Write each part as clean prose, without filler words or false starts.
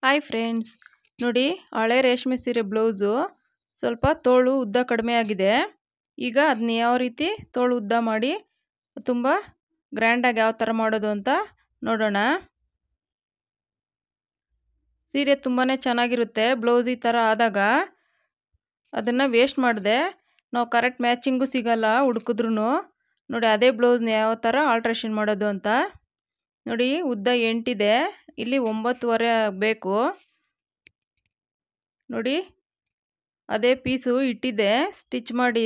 Hi friends, ನೋಡಿ ಹಳೆ ರೇಷ್ಮೆ ಸೀರೆ ಬ್ಲೌಸು ಸ್ವಲ್ಪ ತೋಳು ಉದ್ದ ಕಡಿಮೆ ಆಗಿದೆ. ಈಗ ಅದನ್ನ ಯಾವ ರೀತಿ ತೋಳು ಉದ್ದ ಮಾಡಿ ತುಂಬ ಗ್ರ್ಯಾಂಡಾಗಿ ಯಾವ ಥರ ಮಾಡೋದು ಅಂತ ನೋಡೋಣ. ಸೀರೆ ತುಂಬಾ ಚೆನ್ನಾಗಿರುತ್ತೆ. ಬ್ಲೌಸ್ ಈ ಥರ ಆದಾಗ ಅದನ್ನು ವೇಸ್ಟ್ ಮಾಡಿದೆ ನಾವು ಕರೆಕ್ಟ್ ಮ್ಯಾಚಿಂಗು ಸಿಗಲ್ಲ ಹುಡುಕಿದ್ರೂ. ನೋಡಿ ಅದೇ ಬ್ಲೌಸ್ನ ಯಾವ ಥರ ಆಲ್ಟ್ರೇಷನ್ ಮಾಡೋದು ಅಂತ ನೋಡಿ. ಉದ್ದ 8 ಇದೆ, ಇಲ್ಲಿ 9.5 ಬೇಕು. ನೋಡಿ ಅದೇ ಪೀಸು ಇಟ್ಟಿದ್ದೆ, ಸ್ಟಿಚ್ ಮಾಡಿ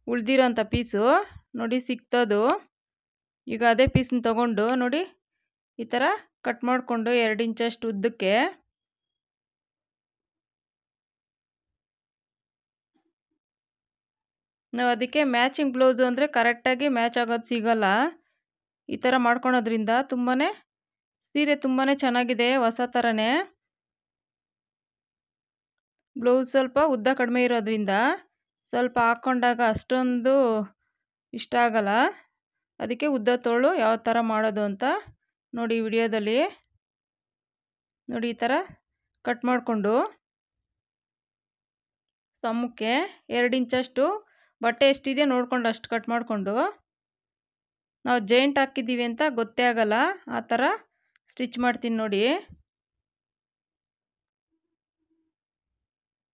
ಉಳ್ದಿರೋಂಥ ಪೀಸು ನೋಡಿ ಸಿಕ್ತದು. ಈಗ ಅದೇ ಪೀಸನ್ನ ತಗೊಂಡು ನೋಡಿ ಈ ಥರ ಕಟ್ ಮಾಡಿಕೊಂಡು 2 ಇಂಚಷ್ಟು ಉದ್ದಕ್ಕೆ ನಾವು ಅದಕ್ಕೆ ಮ್ಯಾಚಿಂಗ್ ಬ್ಲೌಸು ಅಂದರೆ ಕರೆಕ್ಟಾಗಿ ಮ್ಯಾಚ್ ಆಗೋದು ಸಿಗಲ್ಲ. ಈ ಥರ ಮಾಡ್ಕೊಳೋದ್ರಿಂದ ತುಂಬಾ ಸೀರೆ ತುಂಬಾ ಚೆನ್ನಾಗಿದೆ, ಹೊಸ ಥರನೇ. ಬ್ಲೌಸ್ ಸ್ವಲ್ಪ ಉದ್ದ ಕಡಿಮೆ ಇರೋದ್ರಿಂದ ಸ್ವಲ್ಪ ಹಾಕ್ಕೊಂಡಾಗ ಅಷ್ಟೊಂದು ಇಷ್ಟ ಆಗಲ್ಲ. ಅದಕ್ಕೆ ಉದ್ದ ತೋಳು ಯಾವ ಥರ ಮಾಡೋದು ಅಂತ ನೋಡಿ ವಿಡಿಯೋದಲ್ಲಿ. ನೋಡಿ ಈ ಥರ ಕಟ್ ಮಾಡಿಕೊಂಡು ಸಮ್ಮಕ್ಕೆ 2 ಇಂಚಷ್ಟು ಬಟ್ಟೆ ಎಷ್ಟಿದೆ ನೋಡ್ಕೊಂಡು ಅಷ್ಟು ಕಟ್ ಮಾಡಿಕೊಂಡು, ನಾವು ಜಾಯಿಂಟ್ ಹಾಕಿದ್ದೀವಿ ಅಂತ ಗೊತ್ತೇ ಆಗಲ್ಲ ಆ ಥರ ಸ್ಟಿಚ್ ಮಾಡ್ತೀನಿ ನೋಡಿ.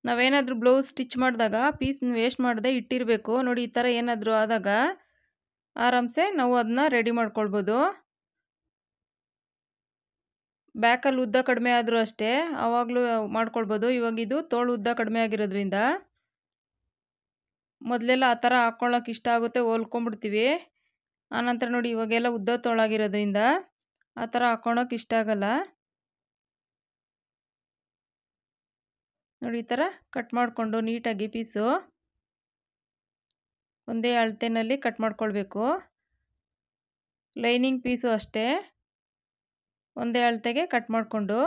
ನಾವೇನಾದರೂ ಬ್ಲೌಸ್ ಸ್ಟಿಚ್ ಮಾಡಿದಾಗ ಪೀಸ್ನ ವೇಸ್ಟ್ ಮಾಡದೆ ಇಟ್ಟಿರಬೇಕು. ನೋಡಿ ಈ ಥರ ಏನಾದರೂ ಆದಾಗ ಆರಾಮ್ಸೆ ನಾವು ಅದನ್ನ ರೆಡಿ ಮಾಡ್ಕೊಳ್ಬೋದು. ಬ್ಯಾಕಲ್ಲಿ ಉದ್ದ ಕಡಿಮೆ ಆದರೂ ಅಷ್ಟೇ ಆವಾಗಲೂ ಮಾಡ್ಕೊಳ್ಬೋದು. ಇವಾಗ ಇದು ತೋಳು ಉದ್ದ ಕಡಿಮೆ ಆಗಿರೋದ್ರಿಂದ ಮೊದಲೆಲ್ಲ ಆ ಥರ ಹಾಕ್ಕೊಳ್ಳೋಕೆ ಇಷ್ಟ ಆಗುತ್ತೆ, ಹೊಲ್ಕೊಂಡ್ಬಿಡ್ತೀವಿ. ಆನಂತರ ನೋಡಿ ಇವಾಗೆಲ್ಲ ಉದ್ದ ತೋಳಾಗಿರೋದ್ರಿಂದ ಆ ಥರ ಹಾಕ್ಕೊಳಕ್ಕೆ ಇಷ್ಟ ಆಗಲ್ಲ. ನೋಡಿ ಈ ಥರ ಕಟ್ ಮಾಡಿಕೊಂಡು ನೀಟಾಗಿ ಪೀಸು ಒಂದೇ ಅಳತೆನಲ್ಲಿ ಕಟ್ ಮಾಡ್ಕೊಳ್ಬೇಕು. ಲೈನಿಂಗ್ ಪೀಸು ಅಷ್ಟೇ ಒಂದೇ ಅಳತೆಗೆ ಕಟ್ ಮಾಡಿಕೊಂಡು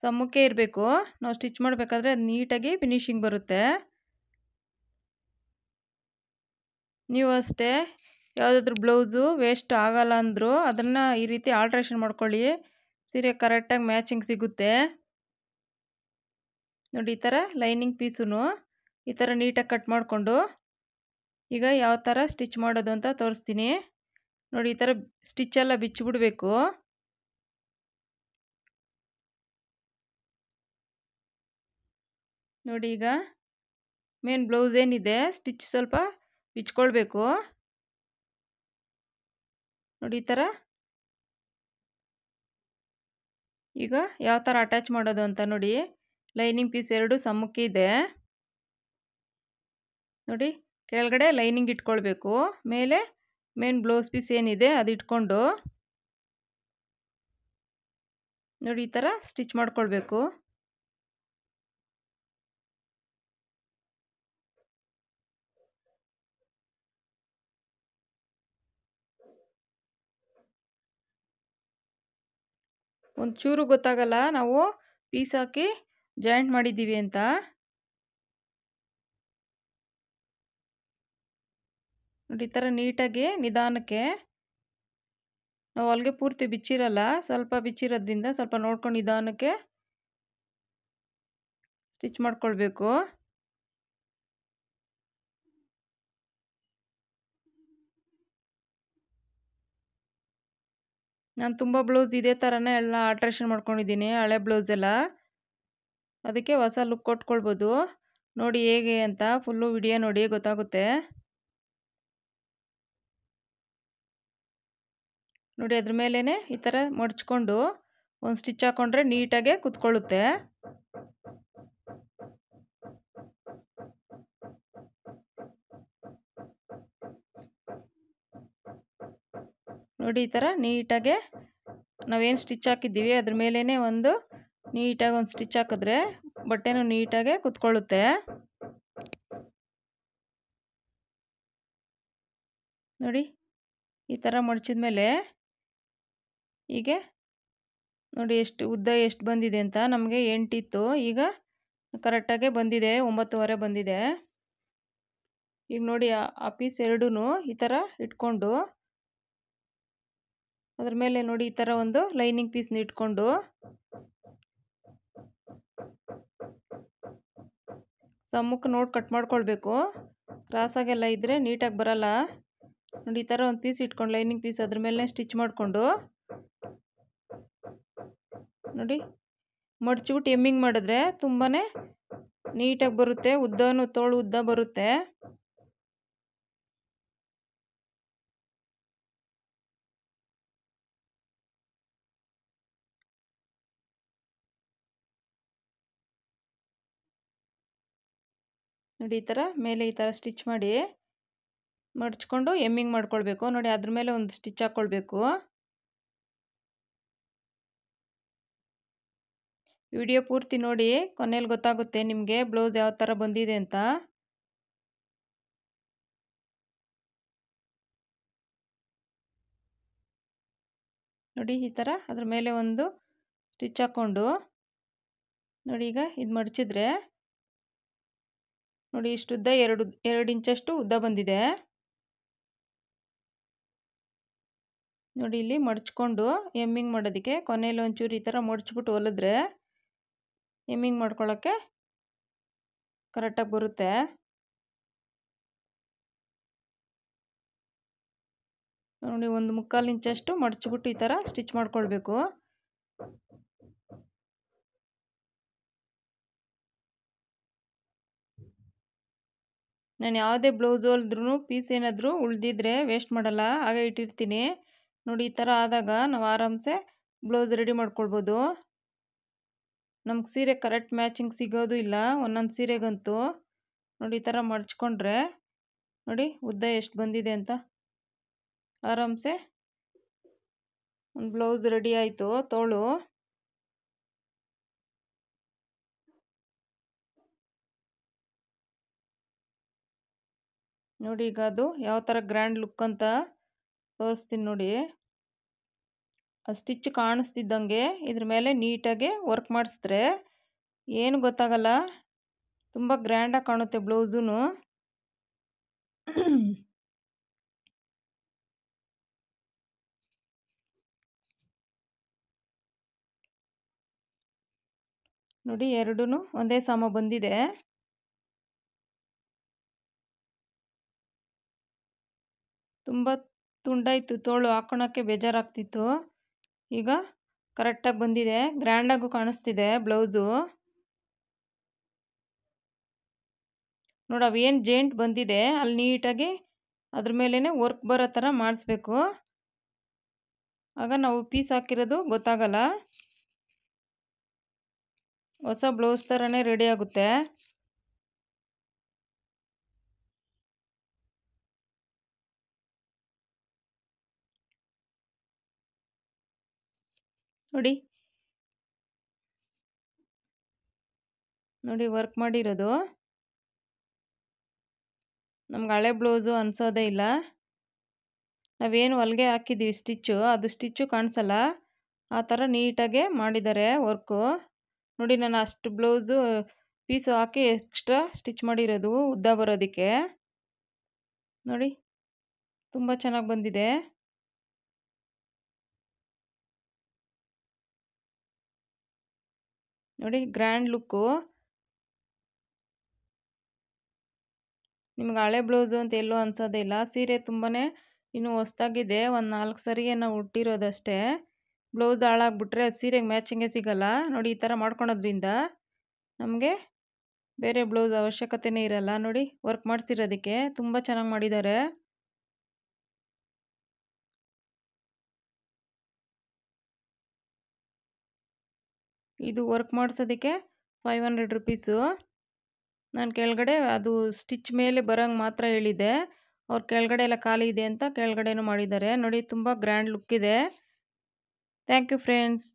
ಸಮ್ಮಕ್ಕೆ ಇರಬೇಕು. ನಾವು ಸ್ಟಿಚ್ ಮಾಡಬೇಕಾದ್ರೆ ಅದು ನೀಟಾಗಿ ಫಿನಿಶಿಂಗ್ ಬರುತ್ತೆ. ನೀವು ಅಷ್ಟೇ ಯಾವುದಾದ್ರೂ ಬ್ಲೌಸು ವೇಸ್ಟ್ ಆಗಲ್ಲ ಅಂದರೂ ಅದನ್ನು ಈ ರೀತಿ ಆಲ್ಟ್ರೇಷನ್ ಮಾಡ್ಕೊಳ್ಳಿ, ಸೀರೆ ಕರೆಕ್ಟಾಗಿ ಮ್ಯಾಚಿಂಗ್ ಸಿಗುತ್ತೆ. ನೋಡಿ ಈ ಥರ ಲೈನಿಂಗ್ ಪೀಸು ಈ ಥರ ನೀಟಾಗಿ ಕಟ್ ಮಾಡಿಕೊಂಡು ಈಗ ಯಾವ ಥರ ಸ್ಟಿಚ್ ಮಾಡೋದು ಅಂತ ತೋರಿಸ್ತೀನಿ. ನೋಡಿ ಈ ಥರ ಸ್ಟಿಚ್ಚೆಲ್ಲ ಬಿಚ್ಚಿಬಿಡಬೇಕು. ನೋಡಿ ಈಗ ಮೇನ್ ಬ್ಲೌಸ್ ಏನಿದೆ ಸ್ಟಿಚ್ ಸ್ವಲ್ಪ ಬಿಚ್ಕೊಳ್ಬೇಕು. ನೋಡಿ ಈ ಥರ ಈಗ ಯಾವ ಥರ ಅಟ್ಯಾಚ್ ಮಾಡೋದು ಅಂತ ನೋಡಿ. ಲೈನಿಂಗ್ ಪೀಸ್ 2 ಸಮ್ಮಕ್ಕೆ ಇದೆ. ನೋಡಿ ಕೆಳಗಡೆ ಲೈನಿಂಗ್ ಇಟ್ಕೊಳ್ಬೇಕು, ಮೇಲೆ ಮೇನ್ ಬ್ಲೌಸ್ ಪೀಸ್ ಏನಿದೆ ಅದು ಇಟ್ಕೊಂಡು ನೋಡಿ ಈ ಥರ ಸ್ಟಿಚ್ ಮಾಡ್ಕೊಳ್ಬೇಕು. ಒಂಚೂರು ಗೊತ್ತಾಗಲ್ಲ ನಾವು ಪೀಸ್ ಹಾಕಿ ಜಾಯಿಂಟ್ ಮಾಡಿದ್ದೀವಿ ಅಂತ. ನೋಡಿ ಈ ಥರ ನೀಟಾಗಿ ನಿಧಾನಕ್ಕೆ, ನಾವು ಹೊಲಿಗೆ ಪೂರ್ತಿ ಬಿಚ್ಚಿರಲ್ಲ, ಸ್ವಲ್ಪ ಬಿಚ್ಚಿರೋದ್ರಿಂದ ಸ್ವಲ್ಪ ನೋಡ್ಕೊಂಡು ನಿಧಾನಕ್ಕೆ ಸ್ಟಿಚ್ ಮಾಡ್ಕೊಳ್ಬೇಕು. ನಾನು ತುಂಬ ಬ್ಲೌಸ್ ಇದೇ ಥರನೇ ಎಲ್ಲ ಆಲ್ಟ್ರೇಷನ್ ಮಾಡ್ಕೊಂಡಿದ್ದೀನಿ, ಹಳೆ ಬ್ಲೌಸ್ ಎಲ್ಲ. ಅದಕ್ಕೆ ಹೊಸ ಲುಕ್ ಕೊಟ್ಕೊಳ್ಬೋದು. ನೋಡಿ ಹೇಗೆ ಅಂತ ಫುಲ್ಲು ವಿಡಿಯೋ ನೋಡಿ ಗೊತ್ತಾಗುತ್ತೆ. ನೋಡಿ ಅದ್ರ ಮೇಲೇ ಈ ಥರ ಮಡ್ಚ್ಕೊಂಡು ಒಂದು ಸ್ಟಿಚ್ ಹಾಕ್ಕೊಂಡ್ರೆ ನೀಟಾಗೆ ಕುತ್ಕೊಳ್ಳುತ್ತೆ. ನೋಡಿ ಈ ಥರ ನೀಟಾಗೆ ನಾವೇನು ಸ್ಟಿಚ್ ಹಾಕಿದ್ದೀವಿ ಅದ್ರ ಮೇಲೇ ಒಂದು ನೀಟಾಗಿ ಒಂದು ಸ್ಟಿಚ್ ಹಾಕಿದ್ರೆ ಬಟ್ಟೆನೂ ನೀಟಾಗೆ ಕುತ್ಕೊಳ್ಳುತ್ತೆ. ನೋಡಿ ಈ ಥರ ಮಡ್ಚಿದ ಮೇಲೆ ಹೀಗೆ ನೋಡಿ ಎಷ್ಟು ಉದ್ದ ಎಷ್ಟು ಬಂದಿದೆ ಅಂತ. ನಮಗೆ 8 ಇತ್ತು, ಈಗ ಕರೆಕ್ಟಾಗೆ ಬಂದಿದೆ, 9.5 ಬಂದಿದೆ. ಈಗ ನೋಡಿ ಆ ಪೀಸ್ 2 ಈ ಥರ ಇಟ್ಕೊಂಡು ಅದ್ರ ಮೇಲೆ ನೋಡಿ ಈ ಥರ ಒಂದು ಲೈನಿಂಗ್ ಪೀಸ್ನ ಇಟ್ಕೊಂಡು ಸಮ್ಮಕ್ಕೆ ನೋಡಿ ಕಟ್ ಮಾಡ್ಕೊಳ್ಬೇಕು. ಕ್ರಾಸಾಗೆಲ್ಲ ಇದ್ದರೆ ನೀಟಾಗಿ ಬರಲ್ಲ. ನೋಡಿ ಈ ಥರ ಒಂದು ಪೀಸ್ ಇಟ್ಕೊಂಡು ಲೈನಿಂಗ್ ಪೀಸ್ ಅದ್ರ ಮೇಲೆ ಸ್ಟಿಚ್ ಮಾಡಿಕೊಂಡು ನೋಡಿ ಮಡ್ಚಿಬಿಟ್ಟು ಎಮ್ಮಿಂಗ್ ಮಾಡಿದ್ರೆ ತುಂಬಾ ನೀಟಾಗಿ ಬರುತ್ತೆ. ಉದ್ದನೂ ತೋಳು ಉದ್ದ ಬರುತ್ತೆ. ನೋಡಿ ಈ ಥರ ಮೇಲೆ ಈ ಥರ ಸ್ಟಿಚ್ ಮಾಡಿ ಮಡ್ಚ್ಕೊಂಡು ಎಮ್ಮಿಂಗ್ ಮಾಡ್ಕೊಳ್ಬೇಕು. ನೋಡಿ ಅದ್ರ ಮೇಲೆ ಒಂದು ಸ್ಟಿಚ್ ಹಾಕ್ಕೊಳ್ಬೇಕು. ವಿಡಿಯೋ ಪೂರ್ತಿ ನೋಡಿ, ಕೊನೆಯಲ್ಲಿ ಗೊತ್ತಾಗುತ್ತೆ ನಿಮಗೆ ಬ್ಲೌಸ್ ಯಾವ ಥರ ಬಂದಿದೆ ಅಂತ. ನೋಡಿ ಈ ಥರ ಅದ್ರ ಮೇಲೆ ಒಂದು ಸ್ಟಿಚ್ ಹಾಕ್ಕೊಂಡು ನೋಡಿ ಈಗ ಇದು ಮಡಚಿದ್ರೆ ನೋಡಿ ಇಷ್ಟು ಉದ್ದ 2 ಇಂಚಷ್ಟು ಉದ್ದ ಬಂದಿದೆ. ನೋಡಿ ಇಲ್ಲಿ ಮಡ್ಚ್ಕೊಂಡು ಎಮ್ಮಿಂಗ್ ಮಾಡೋದಕ್ಕೆ ಕೊನೆಯಲ್ಲಿ ಒಂಚೂರು ಈ ಥರ ಮಡ್ಚ್ಬಿಟ್ಟು ಹೊಲಿದ್ರೆ ಎಮ್ಮಿಂಗ್ ಮಾಡ್ಕೊಳ್ಳೋಕ್ಕೆ ಕರೆಕ್ಟಾಗಿ ಬರುತ್ತೆ. ನೋಡಿ 1/4 ಇಂಚಷ್ಟು ಮಡ್ಚ್ಬಿಟ್ಟು ಈ ಥರ ಸ್ಟಿಚ್ ಮಾಡ್ಕೊಳ್ಬೇಕು. ನಾನು ಯಾವುದೇ ಬ್ಲೌಸ್ ಹೊಲಿದ್ರೂ ಪೀಸ್ ಏನಾದರೂ ಉಳಿದಿದ್ರೆ ವೇಸ್ಟ್ ಮಾಡಲ್ಲ, ಹಾಗೆ ಇಟ್ಟಿರ್ತೀನಿ. ನೋಡಿ ಈ ಥರ ಆದಾಗ ನಾವು ಆರಾಮ್ಸೆ ಬ್ಲೌಸ್ ರೆಡಿ ಮಾಡ್ಕೊಳ್ಬೋದು. ನಮ್ಗೆ ಸೀರೆ ಕರೆಕ್ಟ್ ಮ್ಯಾಚಿಂಗ್ ಸಿಗೋದು ಇಲ್ಲ ಒಂದೊಂದು ಸೀರೆಗಂತೂ. ನೋಡಿ ಈ ಥರ ಮಡ್ಚ್ಕೊಂಡ್ರೆ ನೋಡಿ ಉದ್ದ ಎಷ್ಟು ಬಂದಿದೆ ಅಂತ. ಆರಾಮ್ಸೆ ಒಂದು ಬ್ಲೌಸ್ ರೆಡಿ ಆಯಿತು ತೋಳು. ನೋಡಿ ಈಗ ಅದು ಯಾವ ಥರ ಗ್ರ್ಯಾಂಡ್ ಲುಕ್ ಅಂತ ತೋರಿಸ್ತೀನಿ ನೋಡಿ. ಆ ಸ್ಟಿಚ್ ಕಾಣಿಸ್ತಿದ್ದಂಗೆ ಇದ್ರ ಮೇಲೆ ನೀಟಾಗಿ ವರ್ಕ್ ಮಾಡಿಸಿದ್ರೆ ಏನು ಗೊತ್ತಾಗಲ್ಲ, ತುಂಬ ಗ್ರ್ಯಾಂಡಾಗಿ ಕಾಣುತ್ತೆ ಬ್ಲೌಸೂ. ನೋಡಿ ಎರಡೂ ಒಂದೇ ಸಮ ಬಂದಿದೆ. ತುಂಬ ತುಂಡಾಯಿತು ತೋಳು, ಹಾಕೊಳಕ್ಕೆ ಬೇಜಾರಾಗ್ತಿತ್ತು. ಈಗ ಕರೆಕ್ಟಾಗಿ ಬಂದಿದೆ, ಗ್ರ್ಯಾಂಡಾಗೂ ಕಾಣಿಸ್ತಿದೆ ಬ್ಲೌಸು. ನೋಡಿ ಅವೇನು ಜೇಂಟ್ ಬಂದಿದೆ ಅಲ್ಲಿ ನೀಟಾಗಿ ಅದ್ರ ಮೇಲೇ ವರ್ಕ್ ಬರೋ ಥರ ಮಾಡಿಸ್ಬೇಕು. ಆಗ ನಾವು ಪೀಸ್ ಹಾಕಿರೋದು ಗೊತ್ತಾಗಲ್ಲ, ಹೊಸ ಬ್ಲೌಸ್ ಥರನೇ ರೆಡಿ ಆಗುತ್ತೆ. ನೋಡಿ ವರ್ಕ್ ಮಾಡಿರೋದು ನಮ್ಗೆ ಹಳೆ ಬ್ಲೌಸು ಅನಿಸೋದೇ ಇಲ್ಲ. ನಾವೇನು ಹೊಲಿಗೆ ಹಾಕಿದ್ದೀವಿ ಸ್ಟಿಚ್ಚು, ಅದು ಸ್ಟಿಚ್ಚು ಕಾಣಿಸಲ್ಲ, ಆ ಥರ ನೀಟಾಗೆ ಮಾಡಿದ್ದಾರೆ ವರ್ಕು. ನೋಡಿ ನಾನು ಅಷ್ಟು ಬ್ಲೌಸು ಪೀಸು ಹಾಕಿ ಎಕ್ಸ್ಟ್ರಾ ಸ್ಟಿಚ್ ಮಾಡಿರೋದು ಉದ್ದ ಬರೋದಕ್ಕೆ. ನೋಡಿ ತುಂಬ ಚೆನ್ನಾಗಿ ಬಂದಿದೆ. ನೋಡಿ ಗ್ರ್ಯಾಂಡ್ ಲುಕ್ಕು. ನಿಮ್ಗೆ ಹಳೆ ಬ್ಲೌಸು ಅಂತ ಎಲ್ಲೂ ಅನ್ಸೋದೇ ಇಲ್ಲ. ಸೀರೆ ತುಂಬಾ ಇನ್ನೂ ಹೊಸ್ದಾಗಿದೆ, ಒಂದು 4 ಸರಿ ನಾವು ಉಟ್ಟಿರೋದಷ್ಟೇ. ಬ್ಲೌಸ್ ಹಾಳಾಗ್ಬಿಟ್ರೆ ಸೀರೆಗೆ ಮ್ಯಾಚಿಂಗೇ ಸಿಗಲ್ಲ. ನೋಡಿ ಈ ಥರ ಮಾಡ್ಕೊಳೋದ್ರಿಂದ ನಮಗೆ ಬೇರೆ ಬ್ಲೌಸ್ ಅವಶ್ಯಕತೆನೇ ಇರಲ್ಲ. ನೋಡಿ ವರ್ಕ್ ಮಾಡಿಸಿರೋದಕ್ಕೆ ತುಂಬ ಚೆನ್ನಾಗಿ ಮಾಡಿದ್ದಾರೆ. ಇದು ವರ್ಕ್ ಮಾಡಿಸೋದಕ್ಕೆ 500 ರುಪೀಸು. ನಾನು ಕೆಳಗಡೆ ಅದು ಸ್ಟಿಚ್ ಮೇಲೆ ಬರೋಂಗೆ ಮಾತ್ರ ಹೇಳಿದ್ದೆ, ಅವ್ರು ಕೆಳಗಡೆ ಎಲ್ಲ ಖಾಲಿ ಇದೆ ಅಂತ ಕೆಳಗಡೆನೂ ಮಾಡಿದ್ದಾರೆ. ನೋಡಿ ತುಂಬ ಗ್ರ್ಯಾಂಡ್ ಲುಕ್ ಇದೆ. Thank you friends.